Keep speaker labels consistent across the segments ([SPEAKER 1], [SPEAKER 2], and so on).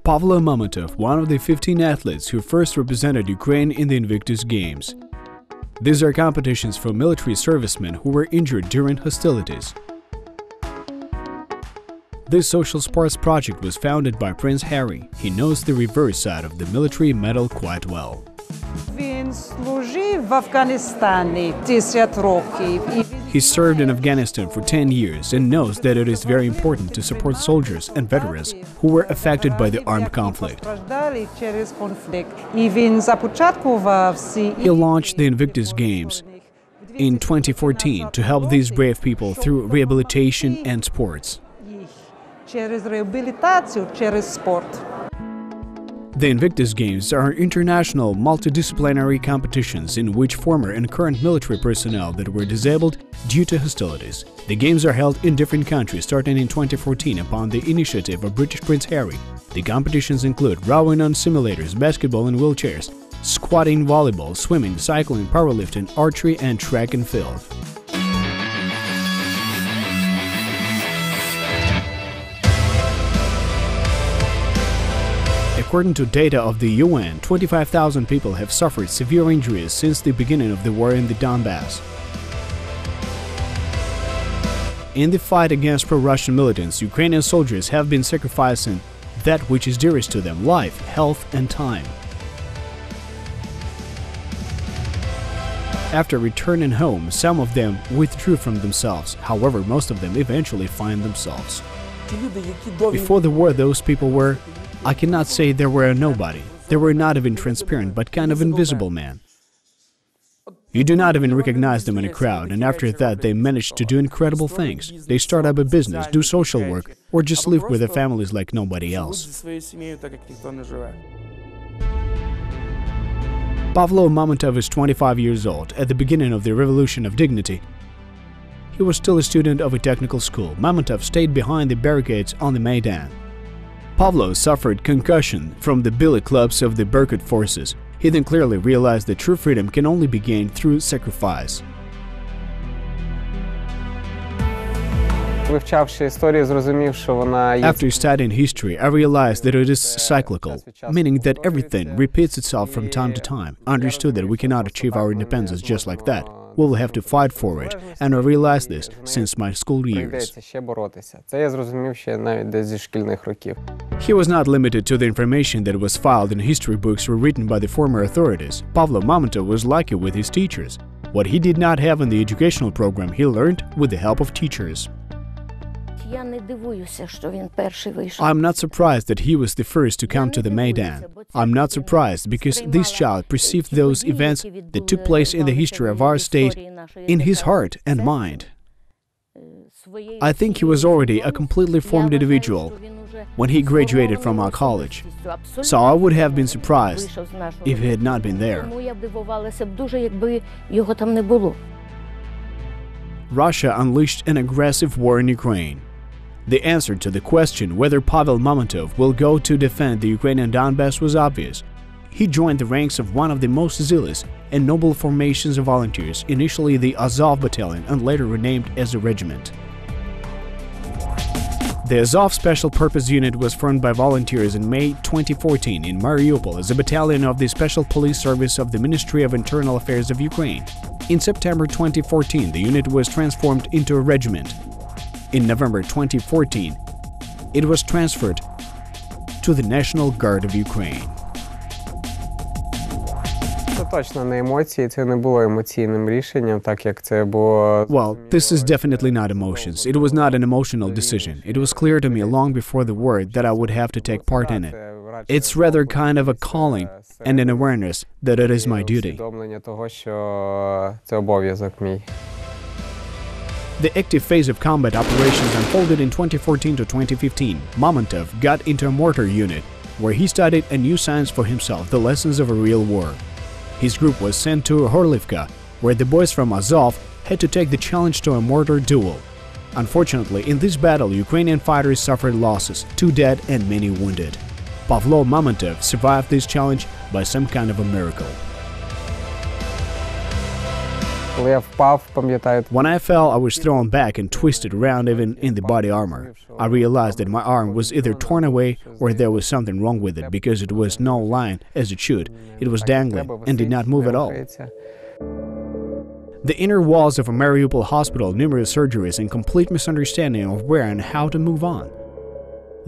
[SPEAKER 1] Pavlo Mamontov, one of the 15 athletes who first represented Ukraine in the Invictus Games. These are competitions for military servicemen who were injured during hostilities. This social sports project was founded by Prince Harry. He knows the reverse side of the military medal quite well. He served in Afghanistan for 10 years and knows that it is very important to support soldiers and veterans who were affected by the armed conflict. He launched the Invictus Games in 2014 to help these brave people through rehabilitation and sports. The Invictus Games are international multidisciplinary competitions in which former and current military personnel that were disabled due to hostilities. The games are held in different countries starting in 2014 upon the initiative of British Prince Harry. The competitions include rowing on simulators, basketball in wheelchairs, squatting, volleyball, swimming, cycling, powerlifting, archery and track and field. According to data of the UN, 25,000 people have suffered severe injuries since the beginning of the war in the Donbass. In the fight against pro-Russian militants, Ukrainian soldiers have been sacrificing that which is dearest to them: life, health and time. After returning home, some of them withdrew from themselves. However, most of them eventually find themselves. Before the war, those people were, I cannot say they were a nobody. They were not even transparent, but kind of invisible man. You do not even recognize them in a crowd, and after that they manage to do incredible things. They start up a business, do social work, or just live with their families like nobody else. Pavlo Mamontov is 25 years old. At the beginning of the Revolution of Dignity, he was still a student of a technical school. Mamontov stayed behind the barricades on the Maidan. Pavlo suffered concussion from the billy clubs of the Berkut forces. He then clearly realized that true freedom can only be gained through sacrifice. After studying history, I realized that it is cyclical, meaning that everything repeats itself from time to time. I understood that we cannot achieve our independence just like that. We will have to fight for it, and I realized this since my school years. He was not limited to the information that was filed in history books or written by the former authorities. Pavlo Mamontov was lucky with his teachers. What he did not have in the educational program, he learned with the help of teachers. I'm not surprised that he was the first to come to the Maidan. I'm not surprised because this child perceived those events that took place in the history of our state in his heart and mind. I think he was already a completely formed individual when he graduated from our college, so I would have been surprised if he had not been there. Russia unleashed an aggressive war in Ukraine. The answer to the question whether Pavlo Mamontov will go to defend the Ukrainian Donbass was obvious. He joined the ranks of one of the most zealous and noble formations of volunteers, initially the Azov Battalion and later renamed as a regiment. The Azov Special Purpose Unit was formed by volunteers in May 2014 in Mariupol as a battalion of the Special Police Service of the Ministry of Internal Affairs of Ukraine. In September 2014, the unit was transformed into a regiment. In November 2014, it was transferred to the National Guard of Ukraine. Well, this is definitely not emotions. It was not an emotional decision. It was clear to me long before the war that I would have to take part in it. It's rather kind of a calling and an awareness that it is my duty. The active phase of combat operations unfolded in 2014 to 2015. Mamontov got into a mortar unit, where he studied a new science for himself, the lessons of a real war. His group was sent to Horlivka, where the boys from Azov had to take the challenge to a mortar duel. Unfortunately, in this battle, Ukrainian fighters suffered losses, 2 dead and many wounded. Pavlo Mamontov survived this challenge by some kind of a miracle. When I fell, I was thrown back and twisted around even in the body armor. I realized that my arm was either torn away or there was something wrong with it because it was not lying as it should. It was dangling and did not move at all. The inner walls of a Mariupol hospital, numerous surgeries, and complete misunderstanding of where and how to move on.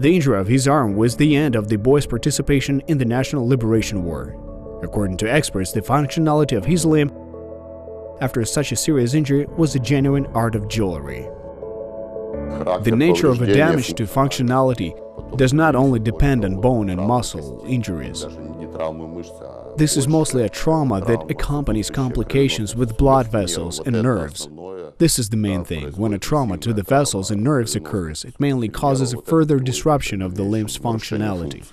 [SPEAKER 1] The injury of his arm was the end of the boy's participation in the National Liberation War. According to experts, the functionality of his limb after such a serious injury was a genuine art of jewelry. The nature of a damage to functionality does not only depend on bone and muscle injuries. This is mostly a trauma that accompanies complications with blood vessels and nerves. This is the main thing. When a trauma to the vessels and nerves occurs, it mainly causes a further disruption of the limb's functionality.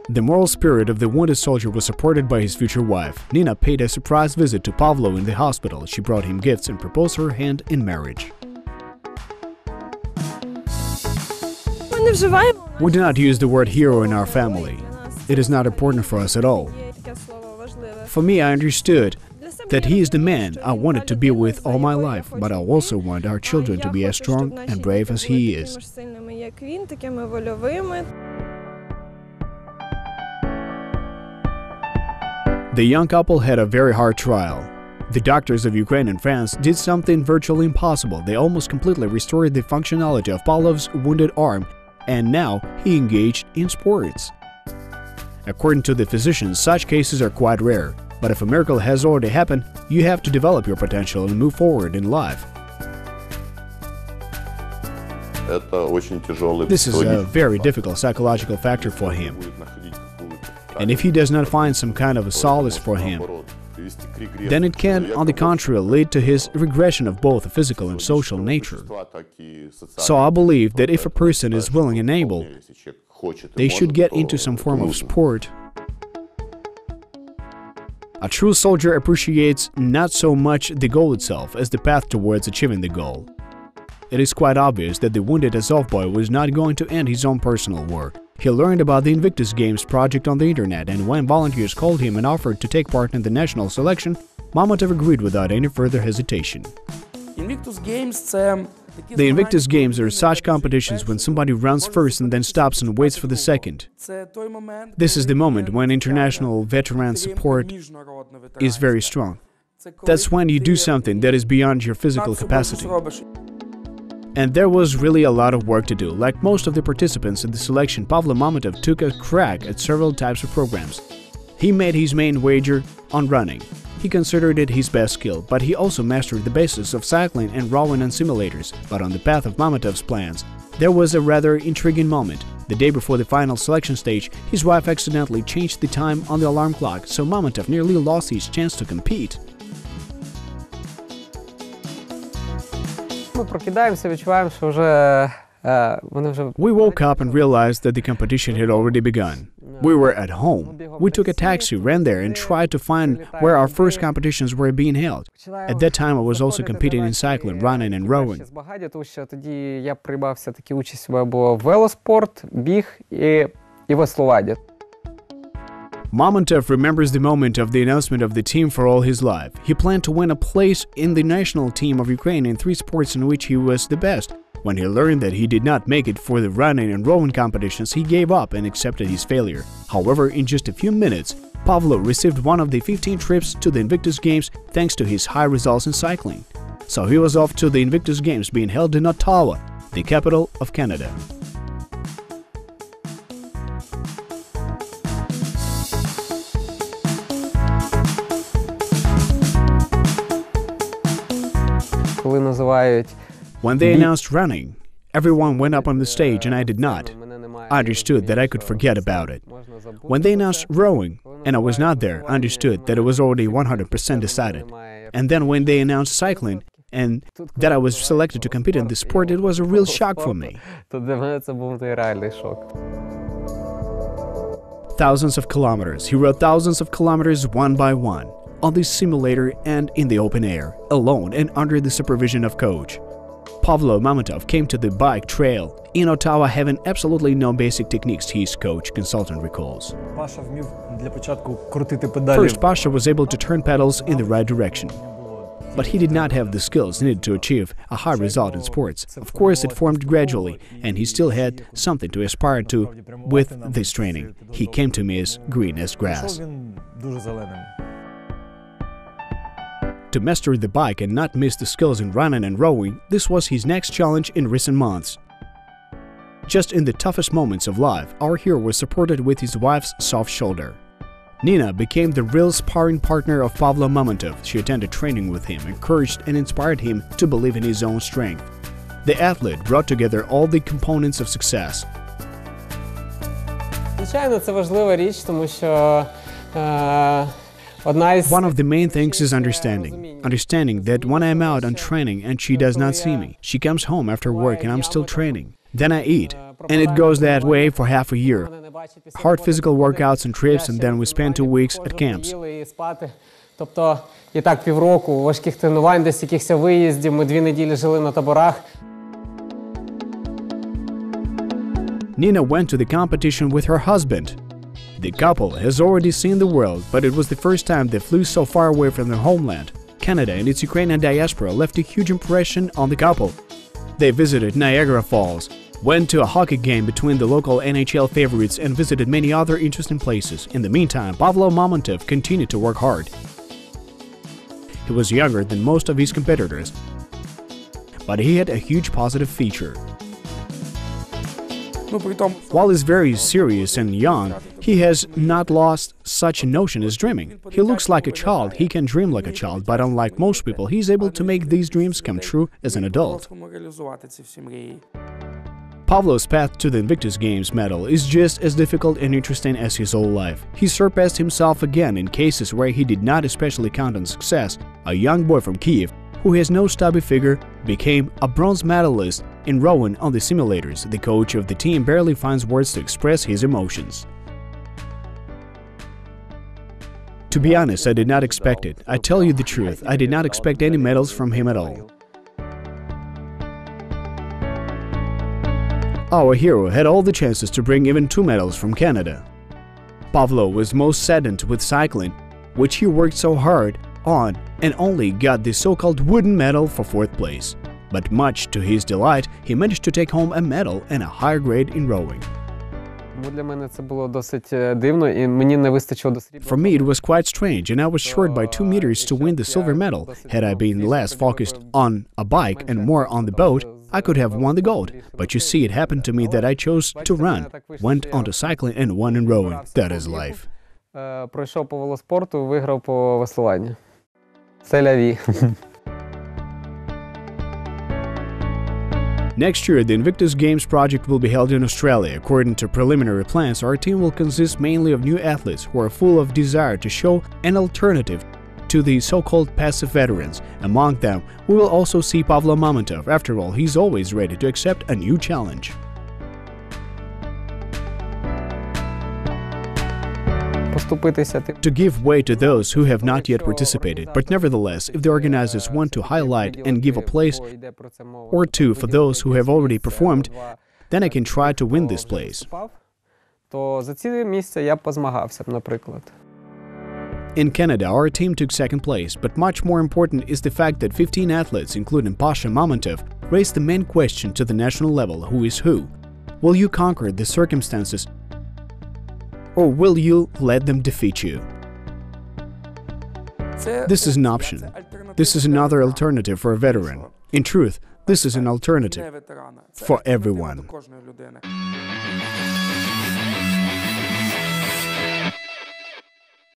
[SPEAKER 1] The moral spirit of the wounded soldier was supported by his future wife. Nina paid a surprise visit to Pavlo in the hospital. She brought him gifts and proposed her hand in marriage. We do not use the word hero in our family. It is not important for us at all. For me, I understood that he is the man I wanted to be with all my life, but I also want our children to be as strong and brave as he is. The young couple had a very hard trial. The doctors of Ukraine and France did something virtually impossible. They almost completely restored the functionality of Pavlov's wounded arm, and now he engaged in sports. According to the physicians, such cases are quite rare. But if a miracle has already happened, you have to develop your potential and move forward in life. This is a very difficult psychological factor for him. And if he does not find some kind of a solace for him, then it can, on the contrary, lead to his regression of both a physical and social nature. So I believe that if a person is willing and able, they should get into some form of sport. A true soldier appreciates not so much the goal itself as the path towards achieving the goal. It is quite obvious that the wounded Azov boy was not going to end his own personal war. He learned about the Invictus Games project on the internet, and when volunteers called him and offered to take part in the national selection, Mamontov agreed without any further hesitation. The Invictus Games are such competitions when somebody runs first and then stops and waits for the second. This is the moment when international veteran support is very strong. That's when you do something that is beyond your physical capacity. And there was really a lot of work to do. Like most of the participants in the selection, Pavlo Mamontov took a crack at several types of programs. He made his main wager on running. He considered it his best skill, but he also mastered the basics of cycling and rowing on simulators. But on the path of Mamontov's plans, there was a rather intriguing moment. The day before the final selection stage, his wife accidentally changed the time on the alarm clock, so Mamontov nearly lost his chance to compete. We woke up and realized that the competition had already begun. We were at home. We took a taxi, ran there, and tried to find where our first competitions were being held. At that time, I was also competing in cycling, running, and rowing. Mamontov remembers the moment of the announcement of the team for all his life. He planned to win a place in the national team of Ukraine in 3 sports in which he was the best. When he learned that he did not make it for the running and rowing competitions, he gave up and accepted his failure. However, in just a few minutes, Pavlo received one of the 15 trips to the Invictus Games thanks to his high results in cycling. So he was off to the Invictus Games being held in Ottawa, the capital of Canada. When they announced running, everyone went up on the stage and I did not. I understood that I could forget about it. When they announced rowing and I was not there, I understood that it was already 100% decided. And then when they announced cycling and that I was selected to compete in this sport, it was a real shock for me. Thousands of kilometers. He rode thousands of kilometers one by one, on the simulator and in the open air, alone and under the supervision of coach. Pavlo Mamontov came to the bike trail in Ottawa having absolutely no basic techniques, his coach consultant recalls. First, Pasha was able to turn pedals in the right direction, but he did not have the skills needed to achieve a high result in sports. Of course, it formed gradually, and he still had something to aspire to with this training. He came to me as green as grass. To master the bike and not miss the skills in running and rowing, this was his next challenge in recent months. Just in the toughest moments of life, our hero was supported with his wife's soft shoulder. Nina became the real sparring partner of Pavlo Mamontov. She attended training with him, encouraged and inspired him to believe in his own strength. The athlete brought together all the components of success. One of the main things is understanding. Understanding that when I'm out on training and she does not see me, she comes home after work and I'm still training. Then I eat, and it goes that way for half a year. Hard physical workouts and trips, and then we spend 2 weeks at camps. Nina went to the competition with her husband. The couple has already seen the world, but it was the first time they flew so far away from their homeland. Canada and its Ukrainian diaspora left a huge impression on the couple. They visited Niagara Falls, went to a hockey game between the local NHL favorites, and visited many other interesting places. In the meantime, Pavlo Mamontov continued to work hard. He was younger than most of his competitors, but he had a huge positive feature. While he's very serious and young, he has not lost such a notion as dreaming. He looks like a child, he can dream like a child, but unlike most people, he's able to make these dreams come true as an adult. Pavlo's path to the Invictus Games medal is just as difficult and interesting as his whole life. He surpassed himself again in cases where he did not especially count on success. A young boy from Kiev, who has no stubby figure, became a bronze medalist in rowing on the simulators. The coach of the team barely finds words to express his emotions. To be honest, I did not expect it. I tell you the truth, I did not expect any medals from him at all. Our hero had all the chances to bring even 2 medals from Canada. Pavlo was most saddened with cycling, which he worked so hard on, and only got the so-called wooden medal for 4th place. But much to his delight, he managed to take home a medal and a higher grade in rowing. For me, it was quite strange, and I was short by 2 meters to win the silver medal. Had I been less focused on a bike and more on the boat, I could have won the gold. But you see, it happened to me that I chose to run, went on to cycling and won in rowing. That is life. Next year, the Invictus Games project will be held in Australia. According to preliminary plans, our team will consist mainly of new athletes who are full of desire to show an alternative to the so-called passive veterans. Among them, we will also see Pavlo Mamontov. After all, he's always ready to accept a new challenge. To give way to those who have not yet participated, but nevertheless, if the organizers want to highlight and give a place or 2 for those who have already performed, then I can try to win this place. In Canada, our team took 2nd place, but much more important is the fact that 15 athletes, including Pavlo Mamontov, raised the main question to the national level: who is who? Will you conquer the circumstances, or will you let them defeat you? This is an option. This is another alternative for a veteran. In truth, this is an alternative for everyone.